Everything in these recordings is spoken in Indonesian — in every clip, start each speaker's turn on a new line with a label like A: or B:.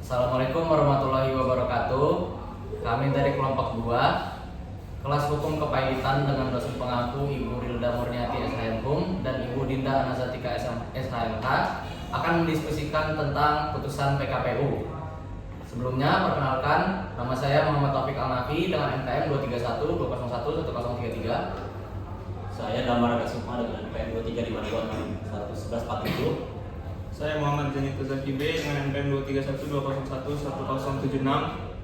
A: Assalamualaikum warahmatullahi wabarakatuh. Kami dari kelompok 2 kelas hukum kepailitan dengan dosen pengaku Ibu Rilda Murniati SHMHum dan Ibu Dinda Anazatika SHMH akan mendiskusikan tentang putusan PKPU. Sebelumnya perkenalkan, nama saya Muhammad Taufik Alnafi dengan NPM 231 201 1033.
B: Saya Damar Agasukma dengan NPM 2352 1147.
C: Saya Muhammad Janito Zakibe dengan NPM 231 201 1076.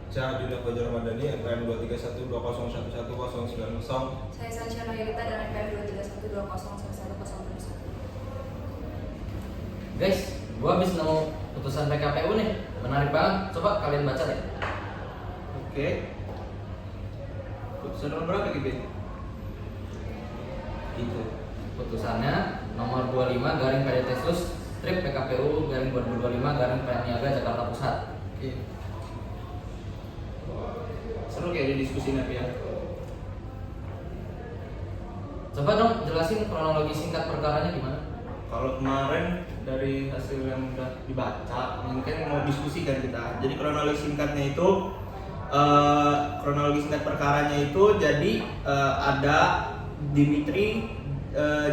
D: Saya Julia Fajar Madani, NPM 231 201 1090.
E: Saya Sansyana Yurita dan NPM 231 201 1010.
A: Guys, gua habis nemu putusan PKPU nih, menarik banget. Coba kalian baca deh.
C: Oke. Putusan nomor berapa gitu?
A: Itu putusannya nomor 25 garing PDT strip PKPU garing 2025 garing Niaga Jakarta Pusat.
C: Oke. Seru kayak di diskusi nanti ya.
A: Coba dong jelasin kronologi singkat perkaranya gimana?
C: Kalau kemarin dari hasil yang udah dibaca, mungkin mau diskusikan kita. Jadi kronologi singkatnya itu, kronologi singkat perkaranya itu, jadi ada Dimitri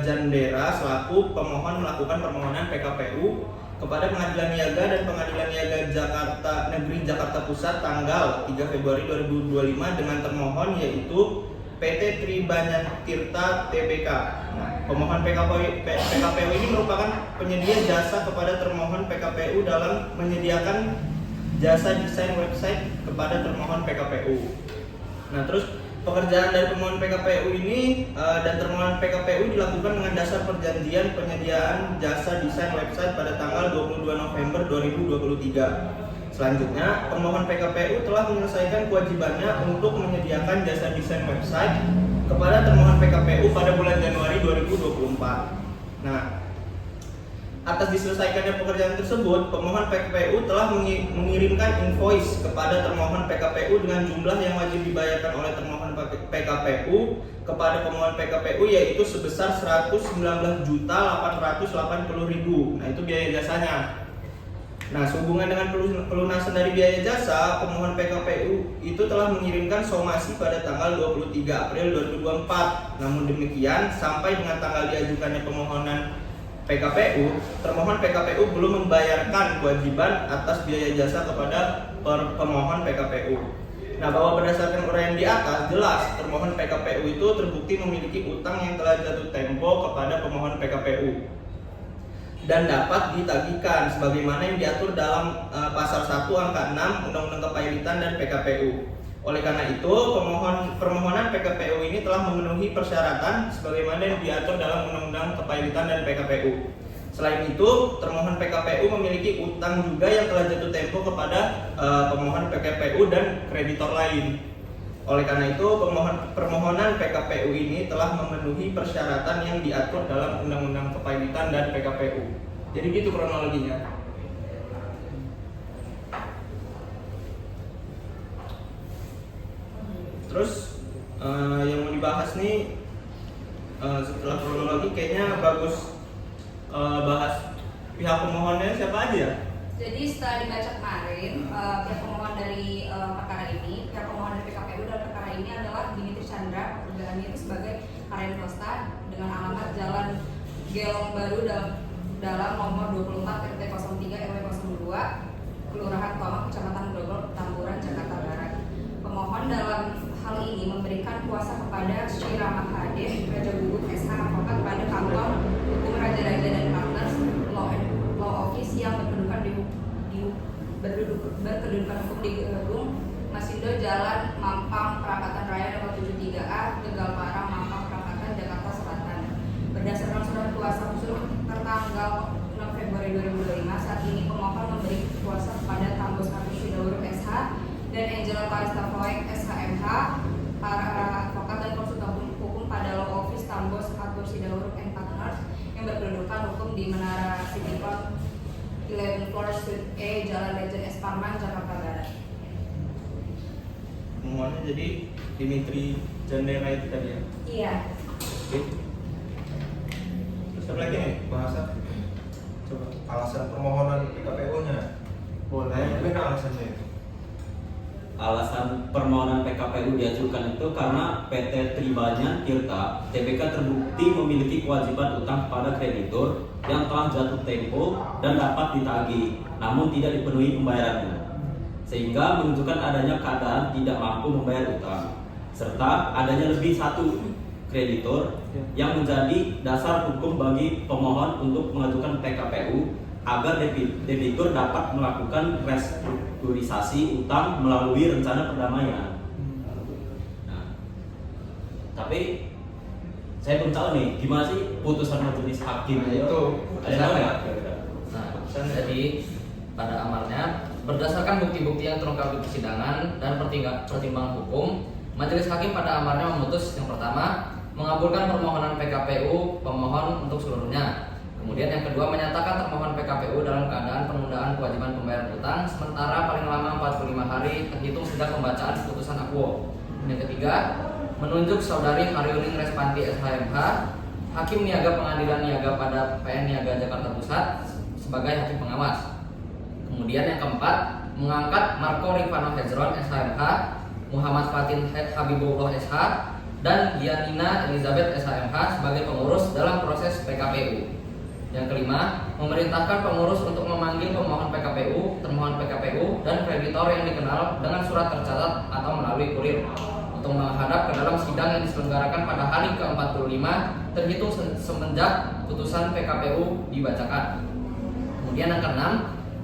C: Jandera selaku pemohon melakukan permohonan PKPU kepada Pengadilan Niaga dan Pengadilan Niaga Jakarta Negeri Jakarta Pusat tanggal 3 Februari 2025 dengan termohon yaitu PT Tribanyak Tirta Tbk. Nah, pemohon PKPU ini merupakan penyedia jasa kepada termohon PKPU dalam menyediakan jasa desain website kepada termohon PKPU. Nah, terus pekerjaan dari pemohon PKPU ini dan termohon PKPU dilakukan dengan dasar perjanjian penyediaan jasa desain website pada tanggal 22 November 2023. Selanjutnya, pemohon PKPU telah menyelesaikan kewajibannya untuk menyediakan jasa desain website kepada termohon PKPU pada bulan Januari 2024. Nah, atas diselesaikannya pekerjaan tersebut, pemohon PKPU telah mengirimkan invoice kepada termohon PKPU dengan jumlah yang wajib dibayarkan oleh termohon PKPU kepada pemohon PKPU yaitu sebesar 119.880.000. Nah, itu biaya jasanya. Nah, sehubungan dengan pelunasan dari biaya jasa, pemohon PKPU itu telah mengirimkan somasi pada tanggal 23 April 2024. Namun demikian, sampai dengan tanggal diajukannya permohonan PKPU, termohon PKPU belum membayarkan kewajiban atas biaya jasa kepada pemohon PKPU. Nah, bahwa berdasarkan uraian di atas jelas termohon PKPU itu terbukti memiliki utang yang telah jatuh tempo kepada pemohon PKPU dan dapat ditagihkan sebagaimana yang diatur dalam pasal 1 angka 6 Undang-Undang Kepailitan dan PKPU. Oleh karena itu, permohonan PKPU ini telah memenuhi persyaratan sebagaimana yang diatur dalam Undang-Undang Kepailitan dan PKPU. Selain itu, termohon PKPU memiliki utang juga yang telah jatuh tempo kepada pemohon PKPU dan kreditor lain. Oleh karena itu, permohonan PKPU ini telah memenuhi persyaratan yang diatur dalam Undang-Undang Kepailitan dan PKPU. Jadi gitu kronologinya. Terus yang mau dibahas nih setelah kronologi kayaknya bagus bahas pihak pemohonnya siapa aja ya?
E: Jadi setelah dibaca kemarin, pihak pemohon dari perkara ini, pihak pemohon dari PKPU dalam perkara ini adalah Dimitri Chandra, pekerjaannya itu sebagai karyawan swasta dengan alamat Jalan Gelong Baru dalam nomor 24 RT 03 RW 02 Kelurahan Tomang, Kecamatan Grogol, Petamburan, Jakarta Barat. Pemohon dalam hal ini memberikan kuasa kepada Syirah Mahade, Raja Gugut SH Advokat pada kantor hukum Raja Raja dan Partners Law Office yang berkedudukan hukum di Gedung Masindo Jalan Mampang Perapatan Raya nomor 73A Tegal Parang Mampang Perapatan Jakarta Selatan. Berdasarkan surat kuasa khusus tertanggal 6 Februari 2025, saat ini pemohon memberi kuasa kepada Tambos Arthur Sidauruk SH dan Angela Kalista Voek SHMH, para advokat dan konsultan hukum pada Law Office Tambos Arthur Sidauruk and Partners yang berkedudukan hukum di Menara Citycon 11 Floor Suite E Jalan Legend S. Parman, Jakarta Barat.
C: Pemohonnya jadi Dimitri Jandera itu tadi ya?
E: Iya.
C: Oke. Terus apa lagi nih?
D: Bahasa
C: Coba.
D: alasan permohonan PKPU-nya.
C: Boleh.
D: Gimana alasannya itu?
B: Alasan permohonan PKPU diajukan itu karena PT Tribanyan Tirta Tbk terbukti memiliki kewajiban utang pada kreditur yang telah jatuh tempo dan dapat ditagih, namun tidak dipenuhi pembayarannya, sehingga menunjukkan adanya keadaan tidak mampu membayar utang, serta adanya lebih satu kreditur yang menjadi dasar hukum bagi pemohon untuk mengajukan PKPU agar debitur dapat melakukan restrukturisasi utang melalui rencana perdamaian. Nah, tapi saya belum tahu nih gimana sih putusan majelis hakim
C: Itu
B: ada nggak?
A: Nah, jadi pada amarnya berdasarkan bukti-bukti yang terungkap di persidangan dan pertimbangan hukum, majelis hakim pada amarnya memutus yang pertama mengabulkan permohonan PKPU pemohon untuk seluruhnya. Kemudian yang kedua menyatakan termohon PKPU dalam keadaan penundaan kewajiban pembayaran utang sementara paling lama 45 hari terhitung sejak pembacaan putusan akuo. Yang ketiga menunjuk saudari Haryuning Respanti SHMH, Hakim Niaga Pengadilan Niaga pada PN Niaga Jakarta Pusat sebagai hakim pengawas. Kemudian yang keempat mengangkat Marco Rifano Hezron SHMH, Muhammad Fatin Habibullah SH, dan Dianina Elizabeth SHMH sebagai pengurus dalam proses PKPU. Yang kelima, memerintahkan pengurus untuk memanggil pemohon PKPU, termohon PKPU, dan kreditor yang dikenal dengan surat tercatat atau melalui kurir untuk menghadap ke dalam sidang yang diselenggarakan pada hari ke-45 terhitung semenjak putusan PKPU dibacakan. Kemudian yang keenam,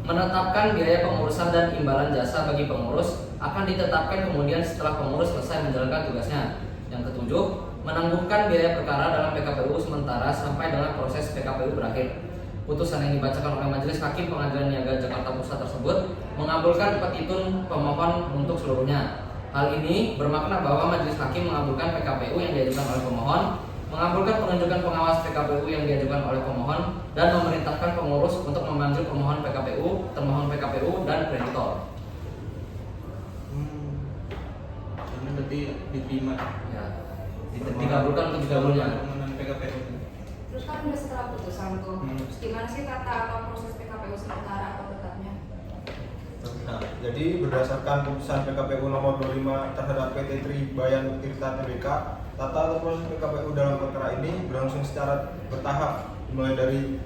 A: menetapkan biaya pengurusan dan imbalan jasa bagi pengurus akan ditetapkan kemudian setelah pengurus selesai menjalankan tugasnya. Yang ketujuh, menangguhkan biaya perkara dalam PKPU sementara sampai dengan proses PKPU berakhir. Putusan yang dibacakan oleh Majelis Hakim Pengadilan Niaga Jakarta Pusat tersebut mengabulkan petitun pemohon untuk seluruhnya. Hal ini bermakna bahwa Majelis Hakim mengabulkan PKPU yang diajukan oleh pemohon, mengabulkan penunjukan pengawas PKPU yang diajukan oleh pemohon, dan memerintahkan pengurus untuk memanggil pemohon PKPU, termohon PKPU, dan kreditor.
C: Ini berarti diterima.
A: Ya, dikabulkan untuk dikabulnya.
C: Permohonan PKPU.
E: Terus kan udah setelah putusan tuh, terus gimana sih tata atau proses PKPU sementara atau tetapnya?
D: Nah, jadi berdasarkan putusan PKPU nomor 25 terhadap PT Tribanyan Tirta Tbk, tata atau proses PKPU dalam perkara ini berlangsung secara bertahap, mulai dari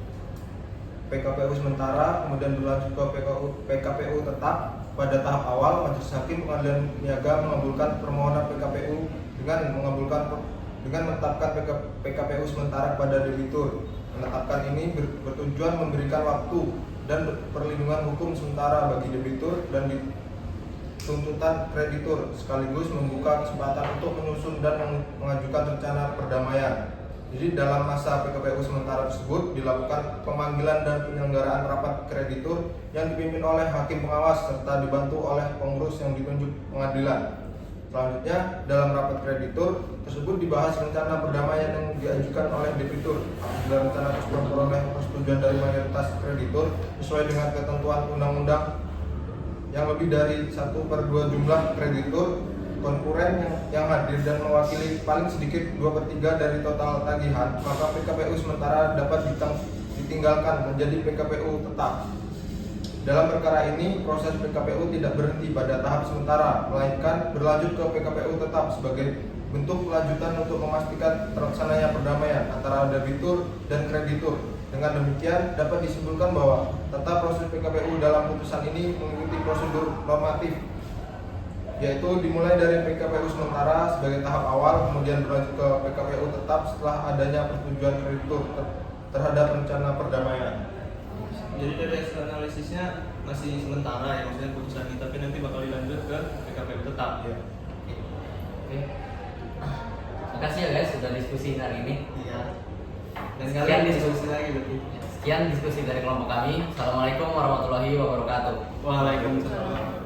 D: PKPU sementara, kemudian berlanjut ke PKPU tetap. Pada tahap awal, Majelis Hakim Pengadilan Niaga mengabulkan permohonan PKPU dengan menetapkan PKPU sementara kepada debitur. Menetapkan ini bertujuan memberikan waktu dan perlindungan hukum sementara bagi debitur dan tuntutan kreditur, sekaligus membuka kesempatan untuk menyusun dan mengajukan rencana perdamaian. Jadi dalam masa PKPU sementara tersebut dilakukan pemanggilan dan penyelenggaraan rapat kreditur yang dipimpin oleh hakim pengawas serta dibantu oleh pengurus yang ditunjuk pengadilan. Selanjutnya, dalam rapat kreditur tersebut dibahas rencana perdamaian yang diajukan oleh debitur. Apabila rencana tersebut memperoleh persetujuan dari mayoritas kreditur sesuai dengan ketentuan undang-undang yang lebih dari 1/2 jumlah kreditur konkuren yang hadir dan mewakili paling sedikit 2/3 dari total tagihan, maka PKPU sementara dapat ditinggalkan menjadi PKPU tetap. Dalam perkara ini, proses PKPU tidak berhenti pada tahap sementara, melainkan berlanjut ke PKPU tetap sebagai bentuk kelanjutan untuk memastikan terlaksananya perdamaian antara debitur dan kreditur. Dengan demikian, dapat disimpulkan bahwa tata proses PKPU dalam putusan ini mengikuti prosedur normatif, yaitu dimulai dari PKPU sementara sebagai tahap awal, kemudian berlanjut ke PKPU tetap setelah adanya persetujuan kreditur terhadap rencana perdamaian.
C: Jadi dari hasil analisisnya masih sementara ya, maksudnya putusan ini, tapi nanti bakal dilanjut ke PKPU tetap ya.
A: Oke. Makasih ya guys sudah diskusi hari ini.
C: Iya. Dan
A: Sekian
C: kalian
A: diskusi.
C: diskusi lagi berarti.
A: Sekian diskusi dari kelompok kami. Assalamualaikum warahmatullahi wabarakatuh.
C: Waalaikumsalam.